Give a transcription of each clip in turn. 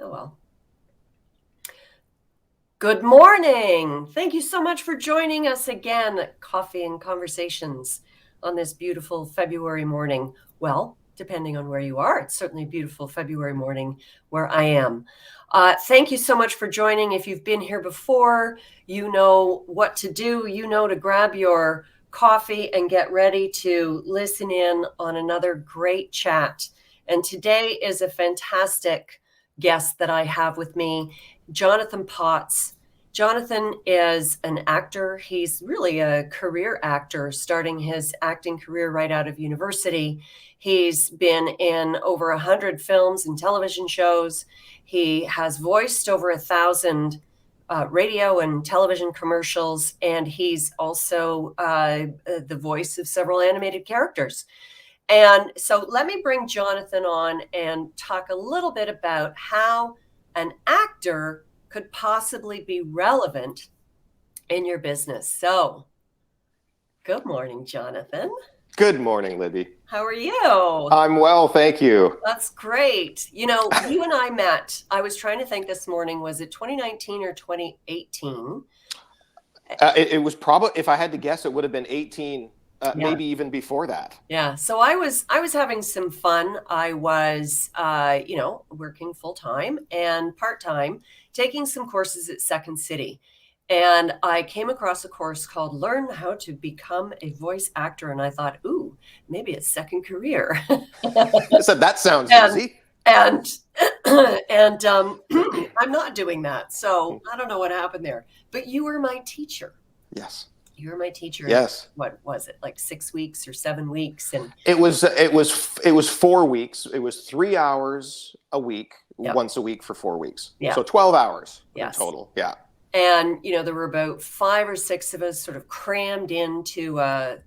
Oh, well. Good morning. Thank you so much for joining us again at Coffee and Conversations on this beautiful February morning. Well, depending on where you are, it's certainly a beautiful February morning where I am. Thank you so much for joining. If you've been here before, you know what to do. You know to grab your coffee and get ready to listen in on another great chat. And today is a fantastic guest that I have with me, Jonathan Potts. Jonathan is an actor. He's really a career actor, starting his acting career right out of university. He's been in over 100 films and television shows. He has voiced over 1,000 radio and television commercials, and he's also the voice of several animated characters. And so let me bring Jonathan on and talk a little bit about how an actor could possibly be relevant in your business. So, good morning, Jonathan. Good morning, Libby. How are you? I'm well, thank you. That's great. You know, you and I met, I was trying to think this morning, was it 2019 or 2018? It was probably, if I had to guess, it would have been 18. Maybe even before that. Yeah. So I was having some fun. I was, working full time and part time, taking some courses at Second City. And I came across a course called Learn How to Become a Voice Actor. And I thought, ooh, maybe a second career. So that sounds easy. And I'm not doing that. So I don't know what happened there. But you were my teacher. Yes. You were my teacher. Yes. What was it, like 6 weeks or 7 weeks? And it was 4 weeks. It was 3 hours a week, once a week for 4 weeks. Yeah. So 12 hours in total. Yeah. And, there were about 5 or 6 of us sort of crammed into a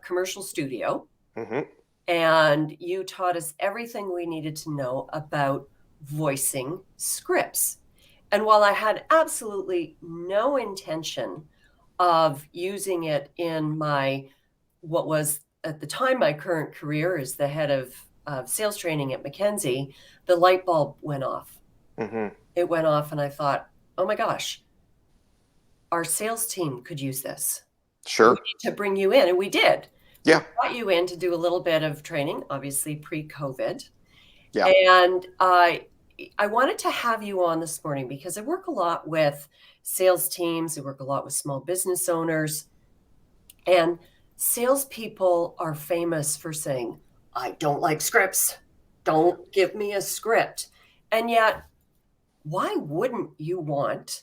commercial studio. Mm-hmm. And you taught us everything we needed to know about voicing scripts. And while I had absolutely no intention of using it in what was at the time my current career as the head of sales training at McKinsey, the light bulb went off. Mm-hmm. It went off and I thought, oh my gosh, our sales team could use this. Sure. We need to bring you in. And we did. Yeah. We brought you in to do a little bit of training, obviously pre-COVID. Yeah. And I wanted to have you on this morning because I work a lot with sales teams. I work a lot with small business owners. And salespeople are famous for saying, I don't like scripts. Don't give me a script. And yet, why wouldn't you want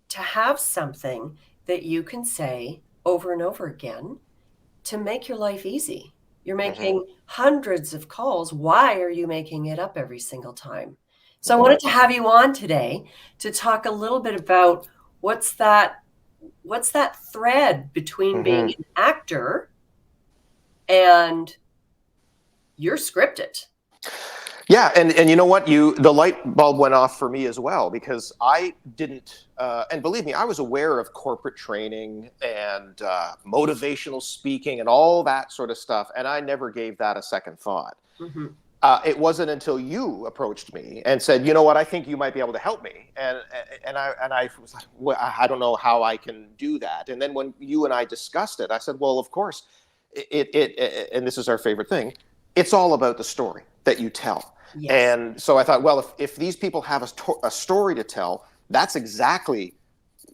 to have something that you can say over and over again to make your life easy? You're making hundreds of calls. Why are you making it up every single time? So I wanted to have you on today to talk a little bit about what's that thread between being an actor and you're scripted. Yeah, and you know what? The light bulb went off for me as well because I didn't, and believe me, I was aware of corporate training and motivational speaking and all that sort of stuff, and I never gave that a second thought. Mm-hmm. It wasn't until you approached me and said, you know what, I think you might be able to help me, and I was like, well, I don't know how I can do that. And then when you and I discussed it, I said, well, of course, and this is our favorite thing. It's all about the story that you tell. Yes. And so I thought, well, if these people have a story to tell, that's exactly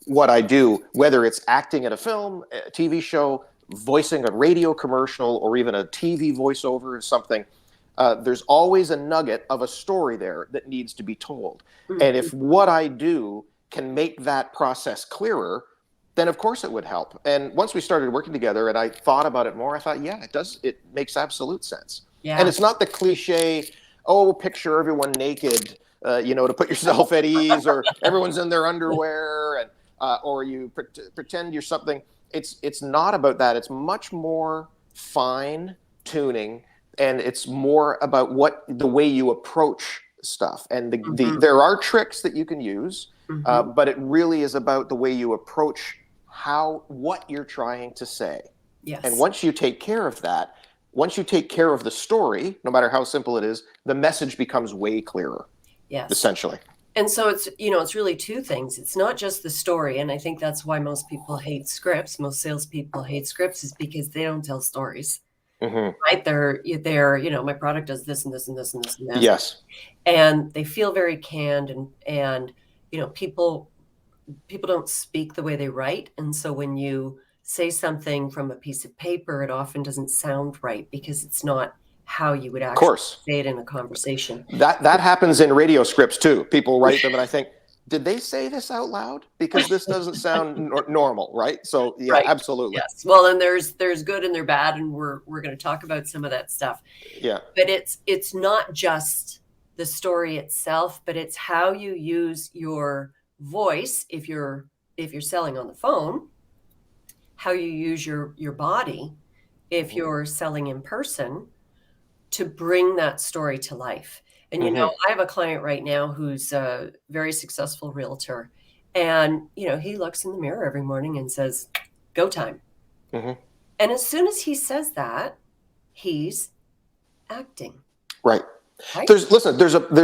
what I do, whether it's acting in a film, a TV show, voicing a radio commercial, or even a TV voiceover or something. There's always a nugget of a story there that needs to be told. Mm-hmm. And if what I do can make that process clearer, then of course it would help. And once we started working together and I thought about it more, I thought, yeah, it does. It makes absolute sense. Yeah. And it's not the cliche, picture everyone naked, to put yourself at ease, or everyone's in their underwear, and or you pretend you're something. It's not about that. It's much more fine tuning, and it's more about the way you approach stuff. And there are tricks that you can use, but it really is about the way you approach what you're trying to say. Yes. And once you take care of that, once you take care of the story, no matter how simple it is, the message becomes way clearer. Yes. Essentially. And so it's really two things. It's not just the story. And I think that's why most people hate scripts. Most salespeople hate scripts is because they don't tell stories, Mm-hmm. right? My product does this and this and this and this and this. Yes. And they feel very canned and people don't speak the way they write. And so when you say something from a piece of paper, it often doesn't sound right because it's not how you would Of actually course. say it in a conversation. That happens in radio scripts too. People write them and I think, did they say this out loud? Because this doesn't sound normal, right? So yeah, Right. absolutely. Yes. Well, and there's good and there's bad, and we're going to talk about some of that stuff. Yeah. But it's not just the story itself, but it's how you use your voice if you're selling on the phone, how you use your body if you're selling in person to bring that story to life. And I have a client right now who's a very successful realtor, and he looks in the mirror every morning and says, "Go time." Mm-hmm. And as soon as he says that, he's acting. Right. Right? There's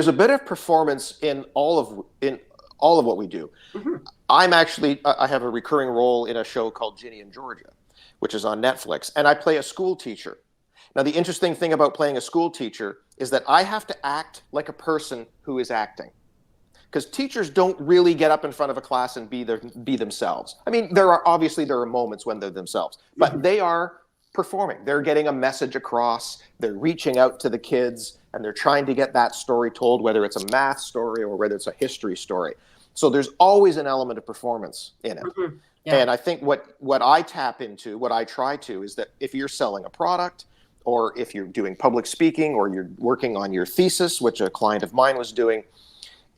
a bit of performance in all of what we do. Mm-hmm. I have a recurring role in a show called Ginny in Georgia, which is on Netflix, and I play a school teacher. Now, the interesting thing about playing a school teacher is that I have to act like a person who is acting, because teachers don't really get up in front of a class and be themselves. I mean, there are moments when they're themselves, but they are performing. They're getting a message across. They're reaching out to the kids, and they're trying to get that story told, whether it's a math story or whether it's a history story. So there's always an element of performance in it. Mm-hmm. Yeah. And I think what I tap into, what I try to, is that if you're selling a product, or if you're doing public speaking, or you're working on your thesis, which a client of mine was doing,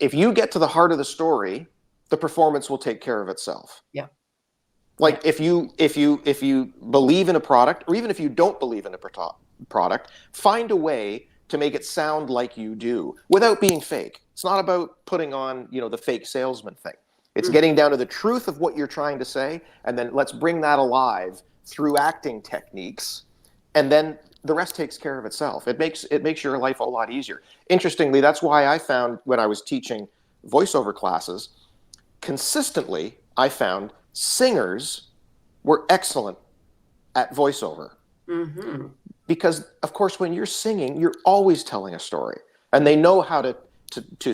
if you get to the heart of the story, the performance will take care of itself. Yeah. Like if you believe in a product, or even if you don't believe in a product, find a way to make it sound like you do without being fake. It's not about putting on, the fake salesman thing. It's getting down to the truth of what you're trying to say, and then let's bring that alive through acting techniques, and then the rest takes care of itself. It makes your life a lot easier. Interestingly, that's why I found when I was teaching voiceover classes, consistently I found singers were excellent at voiceover. Mm-hmm. Because, of course, when you're singing, you're always telling a story. And they know how to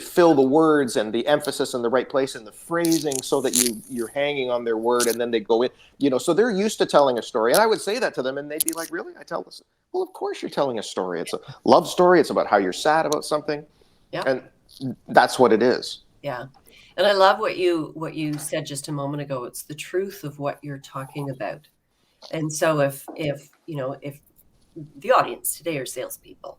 fill the words and the emphasis in the right place and the phrasing so that you're hanging on their word, and then they go in. So they're used to telling a story. And I would say that to them, and they'd be like, "Really? I tell this?" Well, of course you're telling a story. It's a love story. It's about how you're sad about something. Yeah. And that's what it is. Yeah. And I love what you said just a moment ago. It's the truth of what you're talking about. And so if the audience today are salespeople,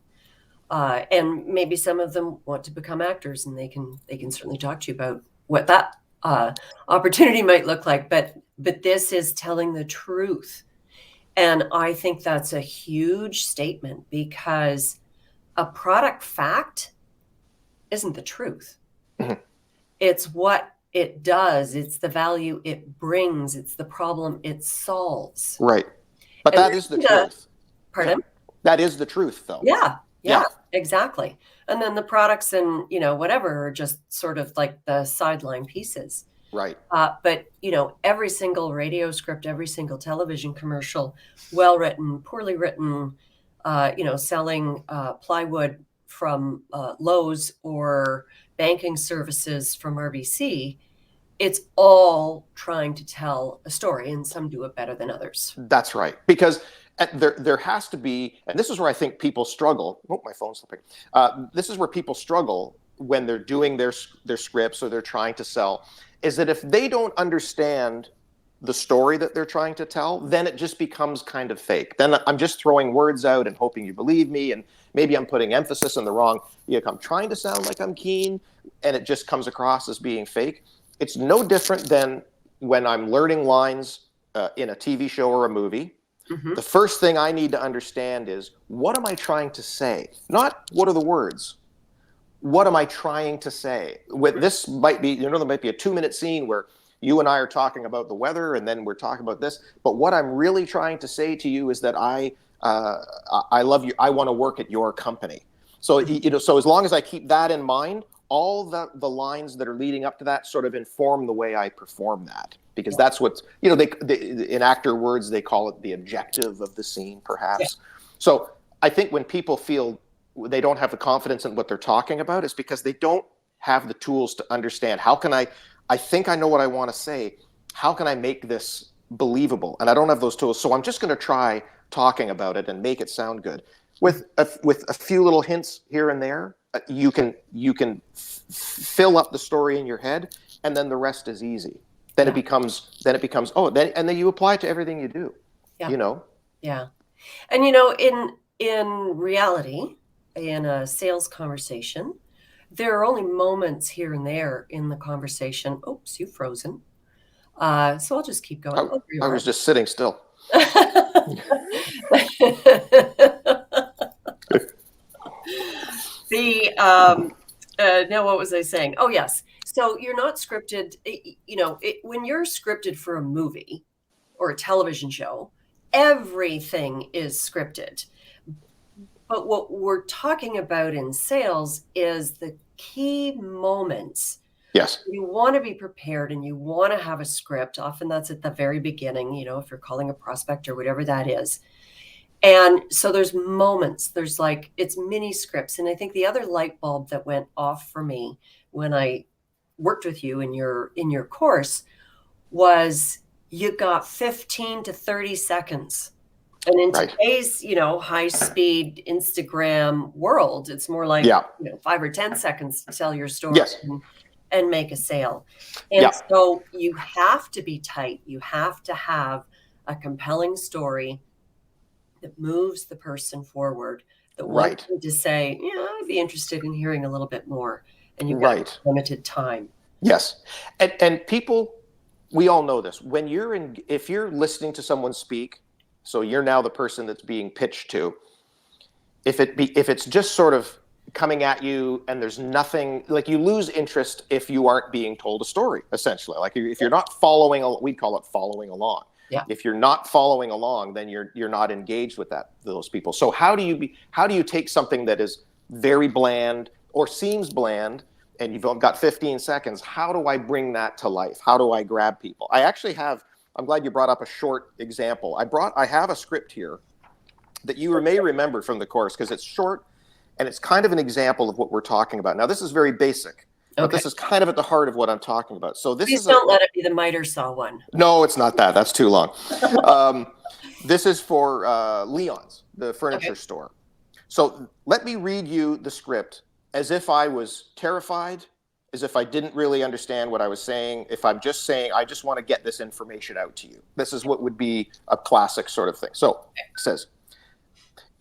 and maybe some of them want to become actors, and they can certainly talk to you about what that opportunity might look like. But this is telling the truth, and I think that's a huge statement, because a product fact isn't the truth. Mm-hmm. It's what it does. It's the value it brings. It's the problem it solves. Right. But that is the truth. Pardon? Yeah. That is the truth, though. Yeah, exactly. And then the products and, whatever are just sort of like the sideline pieces. Right. But, every single radio script, every single television commercial, well written, poorly written, selling plywood from Lowe's or banking services from RBC, it's all trying to tell a story, and some do it better than others. That's right. Because there has to be, and this is where I think people struggle. Oh, my phone's slipping. This is where people struggle when they're doing their scripts or they're trying to sell, is that if they don't understand the story that they're trying to tell, then it just becomes kind of fake. Then I'm just throwing words out and hoping you believe me, and maybe I'm putting emphasis on the wrong. I'm trying to sound like I'm keen, and it just comes across as being fake. It's no different than when I'm learning lines in a TV show or a movie. Mm-hmm. The first thing I need to understand is, what am I trying to say? Not what are the words. What am I trying to say? This might be, there might be a 2-minute scene where you and I are talking about the weather, and then we're talking about this. But what I'm really trying to say to you is that I love you. I want to work at your company. So, so as long as I keep that in mind, all the lines that are leading up to that sort of inform the way I perform that, because that's what's, they in actor words, they call it the objective of the scene, perhaps. So I think when people feel they don't have the confidence in what they're talking about, it's because they don't have the tools to understand, how can I think I know what I want to say, how can I make this believable? And I don't have those tools, so I'm just going to try talking about it and make it sound good with a few little hints here and there. You can fill up the story in your head, and then the rest is easy. Then it becomes and then you apply it to everything you do. Yeah. And in reality, in a sales conversation, there are only moments here and there in the conversation. Oops, you've frozen. So I'll just keep going. I was just sitting still. Now what was I saying? Oh, yes. So you're not scripted. When you're scripted for a movie or a television show, everything is scripted. But what we're talking about in sales is the key moments. Yes. You want to be prepared and you want to have a script. Often that's at the very beginning, if you're calling a prospect or whatever that is. And so there's moments, it's mini scripts. And I think the other light bulb that went off for me when I worked with you in your course was you got 15 to 30 seconds. And in today's, high speed Instagram world, it's more like, 5 or 10 seconds to tell your story and make a sale. And so you have to be tight. You have to have a compelling story that moves the person forward, that wants them to say, I'd be interested in hearing a little bit more. And you've got limited time. Yes. And people, we all know this. If you're listening to someone speak, so you're now the person that's being pitched to, if it's just sort of coming at you and there's nothing, like, you lose interest if you aren't being told a story, essentially. Like, if you're not following, we'd call it following along. Yeah. If you're not following along, then you're not engaged with those people. So how do you take something that is very bland or seems bland, and you've got 15 seconds? How do I bring that to life? How do I grab people? I'm glad you brought up a short example. I have a script here that you may remember from the course, because it's short and it's kind of an example of what we're talking about. Now, this is very basic, but this is kind of at the heart of what I'm talking about. So Please don't let it be the miter saw one. No, it's not that. That's too long. This is for Leon's, the furniture store. So let me read you the script as if I was terrified, as if I didn't really understand what I was saying. If I'm just saying, I just want to get this information out to you. This is what would be a classic sort of thing. So it says,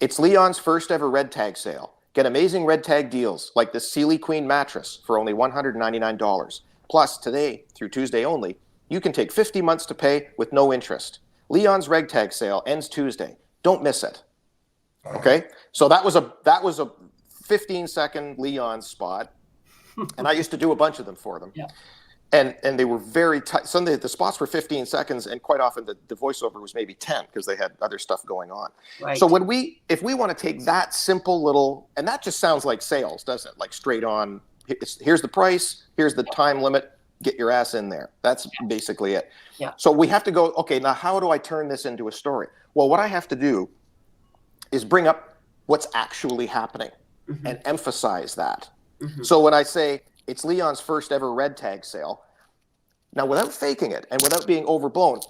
it's Leon's first ever red tag sale. Get amazing red tag deals like this Sealy Queen mattress for only $199. Plus, today through Tuesday only, you can take 50 months to pay with no interest. Leon's red tag sale ends Tuesday. Don't miss it. Okay? So that was a 15-second Leon spot. And I used to do a bunch of them for them. Yeah. And they were very tight. Some of the spots were 15 seconds, and quite often the voiceover was maybe 10 because they had other stuff going on. Right. So if we want to take that simple little, and that just sounds like sales, doesn't it? Like straight on, here's the price, here's the time limit, get your ass in there. That's basically it. Yeah. So we have to go, okay, now how do I turn this into a story? Well, what I have to do is bring up what's actually happening and emphasize that. So when I say it's Leon's first ever red tag sale, now without faking it and without being overblown,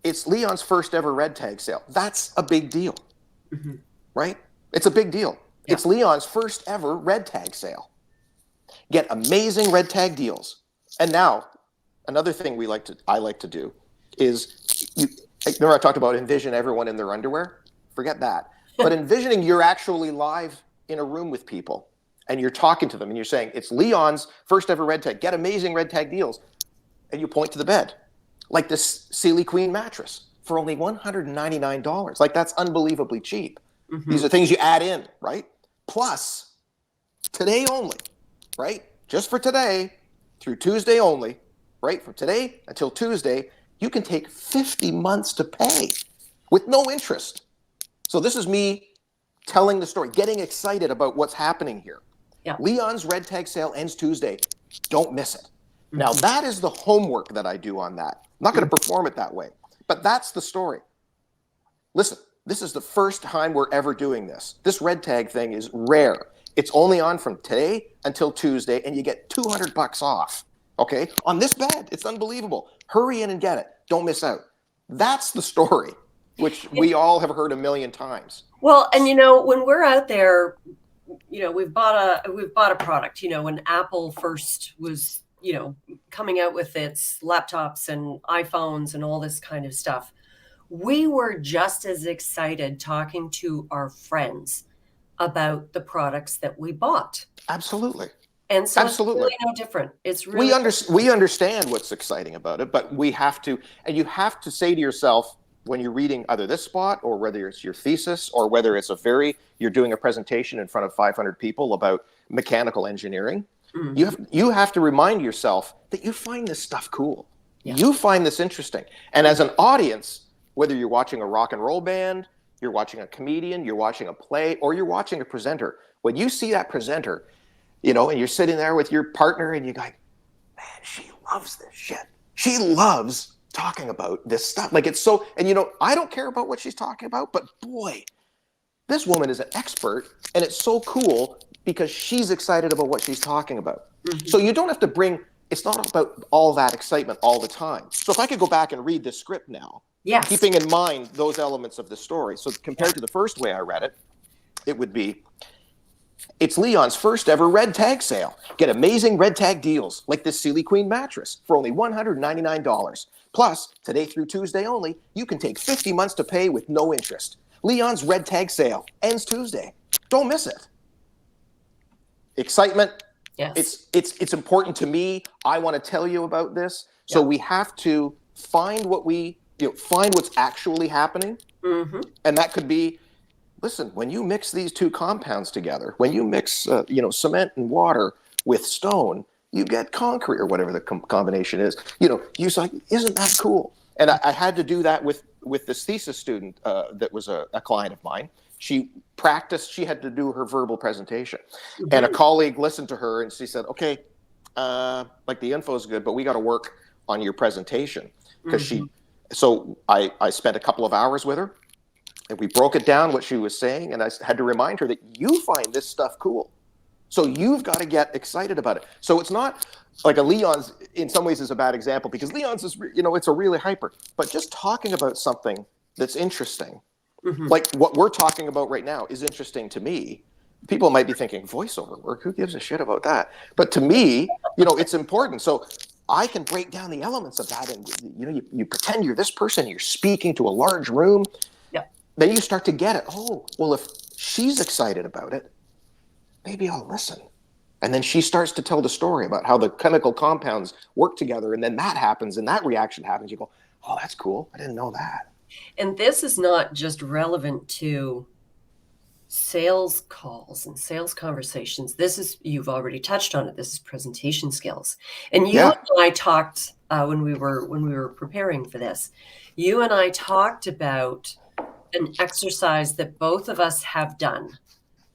it's Leon's first ever red tag sale. That's a big deal, right? It's a big deal. Yeah. It's Leon's first ever red tag sale. Get amazing red tag deals. And now, another thing I like to do is, remember I talked about envision everyone in their underwear? Forget that. But envisioning you're actually live in a room with people. And you're talking to them and you're saying, it's Leon's first ever red tag. Get amazing red tag deals. And you point to the bed. Like this Sealy Queen mattress for only $199. Like, that's unbelievably cheap. These are things you add in, right? Plus, today only, right? Just for today, through Tuesday only, right? From today until Tuesday, you can take 50 months to pay with no interest. So this is me telling the story, getting excited about what's happening here. Yeah. Leon's red tag sale ends Tuesday. Don't miss it. Now, Mm-hmm. that is the homework that I do on that. I'm not going to perform it that way, but that's the story. Listen, this is the first time we're ever doing this. This red tag thing is rare. It's only on from today until Tuesday, and you get $200 off. Okay? On this bed. It's unbelievable. Hurry in and get it. Don't miss out. That's the story, which we all have heard a million times. Well, and when we're out there, we've bought a product. When Apple first was, coming out with its laptops and iPhones and all this kind of stuff, we were just as excited talking to our friends about the products that we bought. Absolutely. And so it's Absolutely. really no different. It's really we understand what's exciting about it, but we have to, and you have to say to yourself when you're reading either this spot or whether it's your thesis or whether it's you're doing a presentation in front of 500 people about mechanical engineering, you have to remind yourself that you find this stuff cool. Yeah. You find this interesting. And as an audience, whether you're watching a rock and roll band, you're watching a comedian, you're watching a play, or you're watching a presenter, when you see that presenter, and you're sitting there with your partner and you're like, man, she loves this shit. She loves talking about this stuff. Like it's so, and I don't care about what she's talking about, but boy, this woman is an expert and it's so cool because she's excited about what she's talking about. Mm-hmm. So you don't have to it's not about all that excitement all the time. So if I could go back and read this script now, yes, keeping in mind those elements of the story. So compared to the first way I read it, it would be, it's Leon's first ever red tag sale. Get amazing red tag deals like this Sealy Queen mattress for only $199. Plus, today through Tuesday only, you can take 50 months to pay with no interest. Leon's red tag sale ends Tuesday. Don't miss it. Excitement. Yes. It's important to me. I want to tell you about this. So we have to find find what's actually happening. Mm-hmm. And that could be, listen, when you mix these two compounds together, when you mix, cement and water with stone, you get concrete or whatever the combination is. You're like, isn't that cool? And I had to do that with this thesis student that was a client of mine. She practiced. She had to do her verbal presentation. Mm-hmm. And a colleague listened to her and she said, okay, like the info is good, but we got to work on your presentation. Because so I spent a couple of hours with her. And we broke it down, what she was saying, and I had to remind her that you find this stuff cool. So you've got to get excited about it. So it's not like a Leon's, in some ways, is a bad example because Leon's is, it's a really hyper. But just talking about something that's interesting, like what we're talking about right now is interesting to me. People might be thinking, voiceover work, who gives a shit about that? But to me, it's important. So I can break down the elements of that. And, you pretend you're this person, you're speaking to a large room. Then you start to get it. Oh, well, if she's excited about it, maybe I'll listen. And then she starts to tell the story about how the chemical compounds work together. And then that happens and that reaction happens. You go, oh, that's cool. I didn't know that. And this is not just relevant to sales calls and sales conversations. You've already touched on it. This is presentation skills. And you and I talked when we were preparing for this, you and I talked about an exercise that both of us have done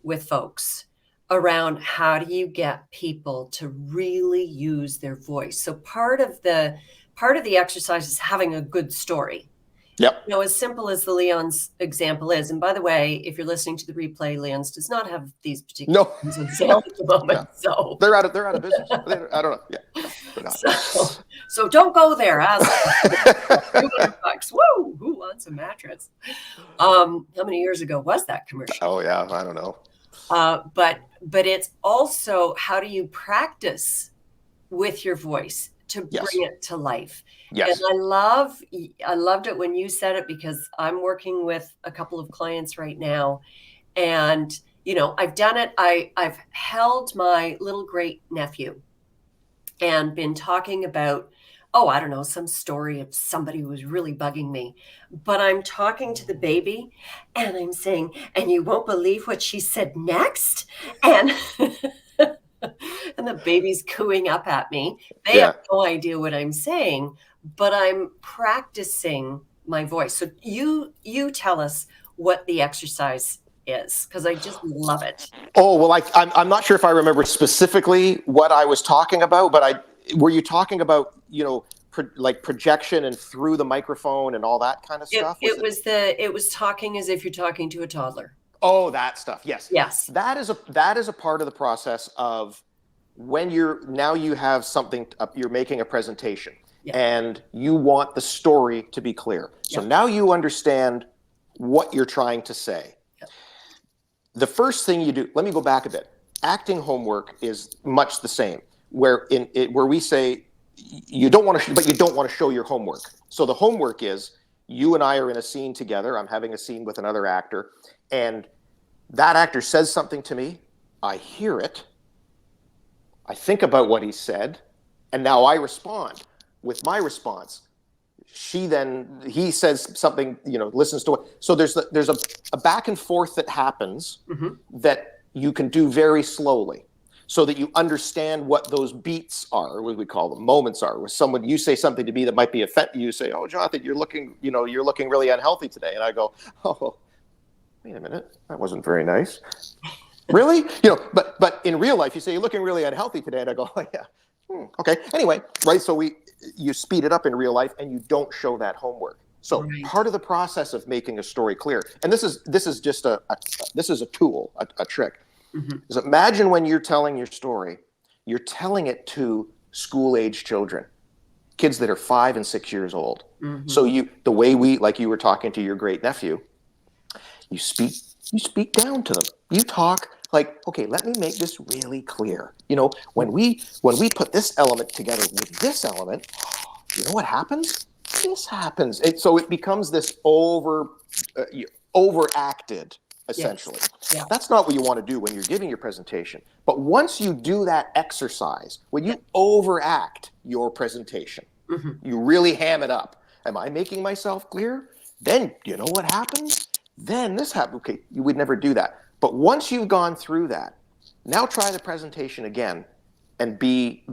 with folks around how do you get people to really use their voice. So part of the exercise is having a good story. Yep. As simple as the Leon's example is, and by the way, if you're listening to the replay, Leon's does not have these particular things on sale at the moment. Yeah. So they're out of business. I don't know. Yeah, they're not. So don't go there. $200. Woo! Who wants a mattress? How many years ago was that commercial? Oh yeah, I don't know. But it's also how do you practice with your voice to bring it to life. Yes. And I loved it when you said it because I'm working with a couple of clients right now and, I've done it. I've held my little great nephew and been talking about, I don't know, some story of somebody who was really bugging me, but I'm talking to the baby and I'm saying, and you won't believe what she said next. And and the baby's cooing up at me. They have no idea what I'm saying, but I'm practicing my voice. So you tell us what the exercise is, because I just love it. Oh, well, I'm not sure if I remember specifically what I was talking about, but were you talking about, like projection and through the microphone and all that kind of It stuff? Was it it? was it was talking as if you're talking to a toddler. Oh, that stuff. Yes. Yes. That is a part of the process of when you have something, you're making a presentation Yeah. and you want the story to be clear. So Yeah. now you understand what you're trying to say. Yeah. The first thing you do, let me go back a bit. Acting homework is much the same, where we say you don't want to, but you don't want to show your homework. So the homework is you and I are in a scene together. I'm having a scene with another actor, and that actor says something to me. I hear it. I think about what he said, and now I respond with my response. He says something, listens to it. So there's a back and forth that happens that you can do very slowly, so that you understand what those beats are, what we call them, moments are. Where you say something to me that might be offensive, you say, "Oh, Jonathan, you're looking really unhealthy today," and I go, "Oh, wait a minute, that wasn't very nice." Really? But in real life, you say, "You're looking really unhealthy today," and I go, "Oh, yeah, okay." Anyway, right? So you speed it up in real life, and you don't show that homework. So Right. part of the process of making a story clear, and this is just this is a tool, a trick. Is imagine when you're telling your story, you're telling it to school-age children, kids that are 5 and 6 years old. So the way like you were talking to your great nephew, you speak down to them. You talk like, okay, let me make this really clear. When we put this element together with this element, you know what happens? This happens. So it becomes this overacted, essentially. Yes. Yeah. That's not what you want to do when you're giving your presentation. But once you do that exercise, when you overact your presentation, you really ham it up. Am I making myself clear? Then you know what happens? Then this happens. Okay, you would never do that. But once you've gone through that, now try the presentation again and be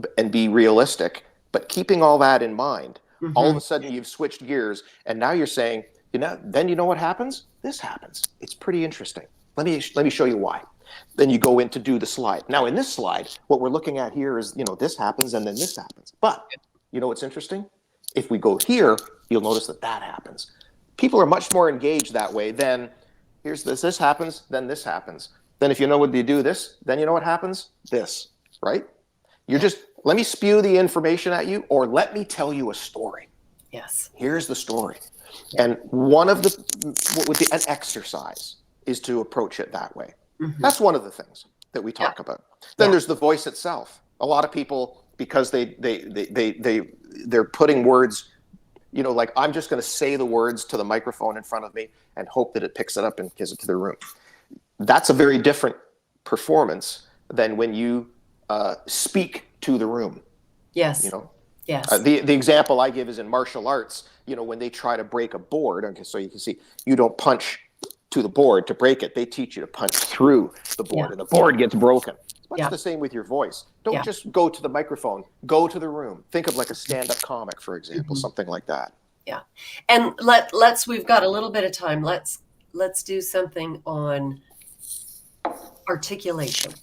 realistic, but keeping all that in mind. All of a sudden you've switched gears, and now you're saying, then you know what happens? This happens. It's pretty interesting. Let me show you why. Then you go in to do the slide. Now in this slide, what we're looking at here is, this happens and then this happens. But you know what's interesting? If we go here, you'll notice that happens. People are much more engaged that way than here's this happens, then this happens. Then if you know what you do this, then you know what happens? This, right? You're just, let me spew the information at you, or let me tell you a story. Yes. Here's the story. And what would be an exercise is to approach it that way. That's one of the things that we talk about. Then there's the voice itself. A lot of people, because they're putting words, like I'm just going to say the words to the microphone in front of me and hope that it picks it up and gives it to the room. That's a very different performance than when you speak to the room. Yes. Yes. The example I give is in martial arts, when they try to break a board. Okay, so you can see you don't punch to the board to break it. They teach you to punch through the board, and the board gets broken. It's much the same with your voice. Don't just go to the microphone. Go to the room. Think of like a stand-up comic, for example, something like that. Yeah. And we've got a little bit of time. Let's do something on articulation,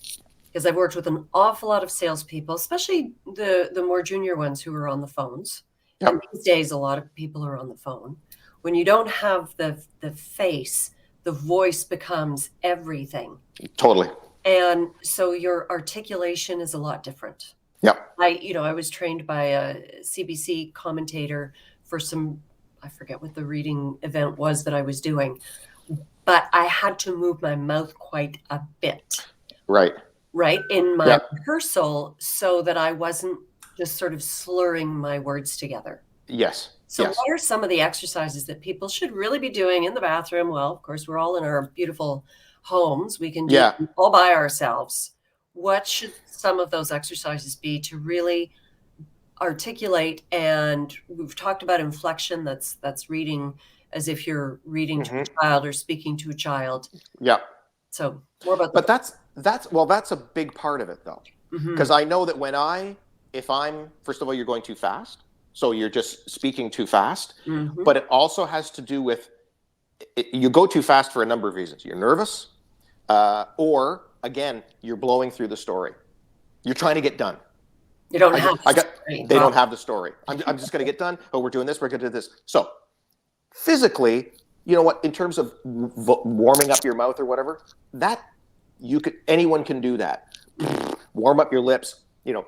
because I've worked with an awful lot of salespeople, especially the more junior ones who are on the phones. Yep. And these days, a lot of people are on the phone. When you don't have the face, the voice becomes everything. Totally. And so your articulation is a lot different. Yep. I was trained by a CBC commentator for I forget what the reading event was that I was doing, but I had to move my mouth quite a bit. Right. Right. In my rehearsal, so that I wasn't just sort of slurring my words together. Yes. So what are some of the exercises that people should really be doing in the bathroom? Well, of course, we're all in our beautiful homes. We can do them all by ourselves. What should some of those exercises be to really articulate? And we've talked about inflection. That's reading as if you're reading to a child or speaking to a child. Yeah. So more about that. But that's a big part of it, though, because I know that if I'm first of all, you're going too fast, so you're just speaking too fast. But it also has to do with you go too fast for a number of reasons. You're nervous. Or again, you're blowing through the story. You're trying to get done. You don't have I got. story. They don't have the story. I'm just going to get done. Oh, we're doing this. We're going to do this. So physically, you know what? In terms of warming up your mouth or whatever, that anyone can do that. Warm up your lips. You know,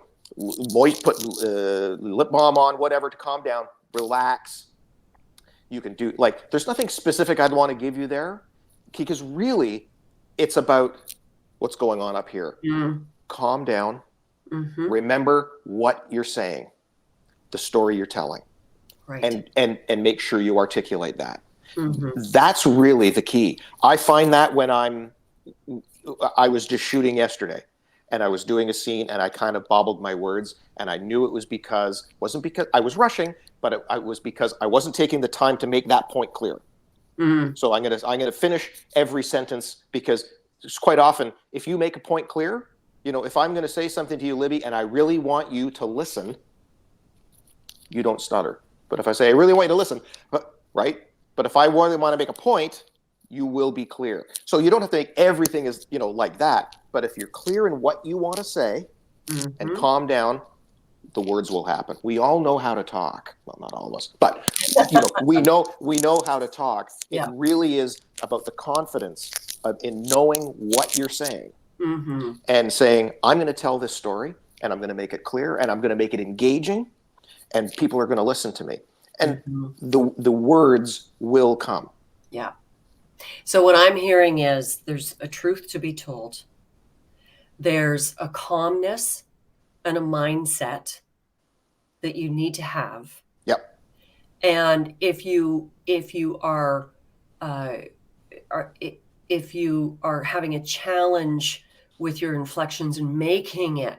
put lip balm on, whatever, to calm down. Relax. You can do, like, there's nothing specific I'd want to give you there, because really, it's about what's going on up here. Calm down. Remember what you're saying, the story you're telling, Right. and make sure you articulate that. That's really the key. I find that when I was just shooting yesterday, and I was doing a scene, and I kind of bobbled my words, and I knew it was wasn't because I was rushing, but it was because I wasn't taking the time to make that point clear. So I'm gonna finish every sentence, because it's quite often, if you make a point clear, you know, if I'm going to say something to you, Libby, and I really want you to listen, you don't stutter. But if I say, I really want you to listen, right? But if I want to make a point, you will be clear. So you don't have to make everything as, you know, like that. But if you're clear in what you want to say and calm down, the words will happen. We all know how to talk. Well, not all of us, but you know, we know how to talk. It really is about the confidence in knowing what you're saying. And saying, I'm going to tell this story, and I'm going to make it clear, and I'm going to make it engaging, and people are going to listen to me. And the words will come. Yeah. So what I'm hearing is there's a truth to be told. There's a calmness and a mindset that you need to have. Yep. And if you are having a challenge with your inflections and making it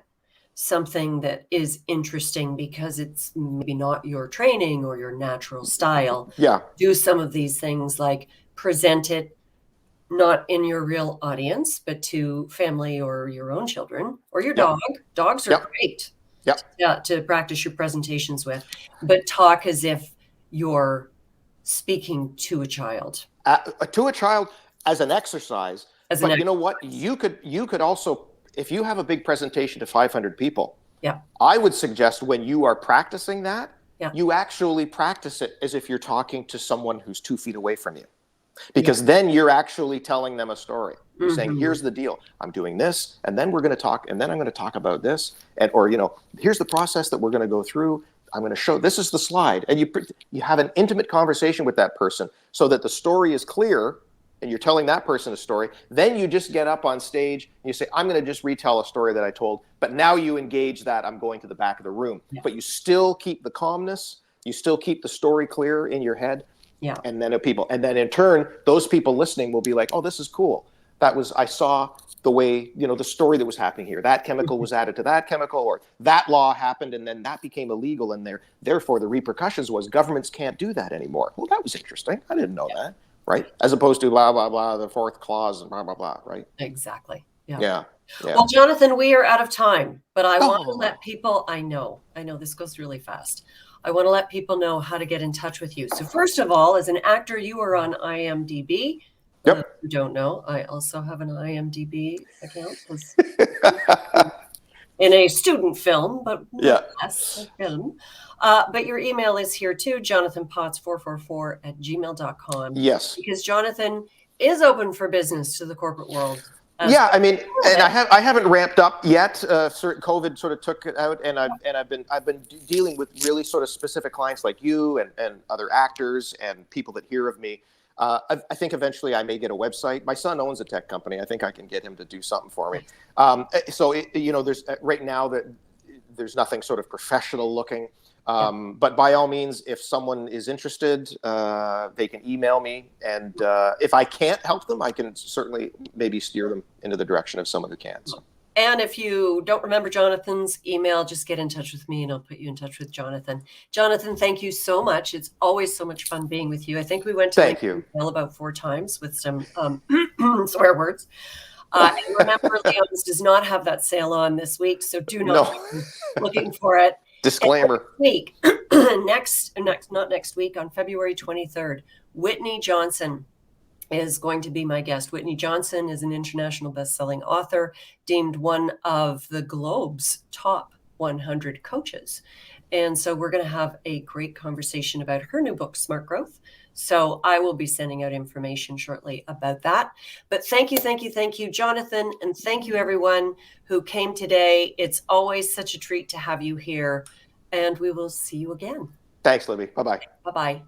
something that is interesting because it's maybe not your training or your natural style, do some of these things, like present it not in your real audience, but to family or your own children or your dog. Dogs are great to practice your presentations with, but talk as if you're speaking to a child. To a child as an exercise. But you know what? You could also, if you have a big presentation to 500 people, I would suggest when you are practicing that, you actually practice it as if you're talking to someone who's 2 feet away from you. Because then you're actually telling them a story. You're saying, here's the deal. I'm doing this, and then we're going to talk, and then I'm going to talk about this. Or, you know, here's the process that we're going to go through. I'm going to show, this is the slide. And you have an intimate conversation with that person so that the story is clear, and you're telling that person a story. Then you just get up on stage and you say, I'm going to just retell a story that I told. But now you engage that I'm going to the back of the room. But you still keep the calmness. You still keep the story clear in your head. And then in turn, those people listening will be like, oh, this is cool. I saw the way, you know, the story that was happening here. That chemical was added to that chemical, or that law happened and then that became illegal, and therefore the repercussions was governments can't do that anymore. Well, that was interesting. I didn't know that. Right? As opposed to blah, blah, blah, the fourth clause and blah, blah, blah, right? Exactly. Yeah. Well, Jonathan, we are out of time, but I want to let people, I know this goes really fast. I want to let people know how to get in touch with you. So first of all, as an actor, you are on IMDb. Who don't know, I also have an IMDb account in a student film, but less a film. But your email is here too, jonathanpotts444@gmail.com. Yes. Because Jonathan is open for business to the corporate world. I mean, and I haven't ramped up yet. COVID sort of took it out, and I've been dealing with really sort of specific clients like you and other actors and people that hear of me. I think eventually I may get a website. My son owns a tech company. I think I can get him to do something for me. There's right now that there's nothing sort of professional looking. But by all means, if someone is interested, they can email me. And if I can't help them, I can certainly maybe steer them into the direction of someone who can. So. And if you don't remember Jonathan's email, just get in touch with me and I'll put you in touch with Jonathan. Jonathan, thank you so much. It's always so much fun being with you. I think we went to about 4 times with some swear words. And remember, Leon's does not have that sale on this week, so do not be looking for it. Disclaimer. Not next week, on February 23rd, Whitney Johnson is going to be my guest. Whitney Johnson is an international best-selling author, deemed one of the Globe's top 100 coaches. And so we're going to have a great conversation about her new book, Smart Growth. So I will be sending out information shortly about that. But thank you, Jonathan. And thank you, everyone who came today. It's always such a treat to have you here. And we will see you again. Thanks, Libby. Bye-bye. Bye-bye.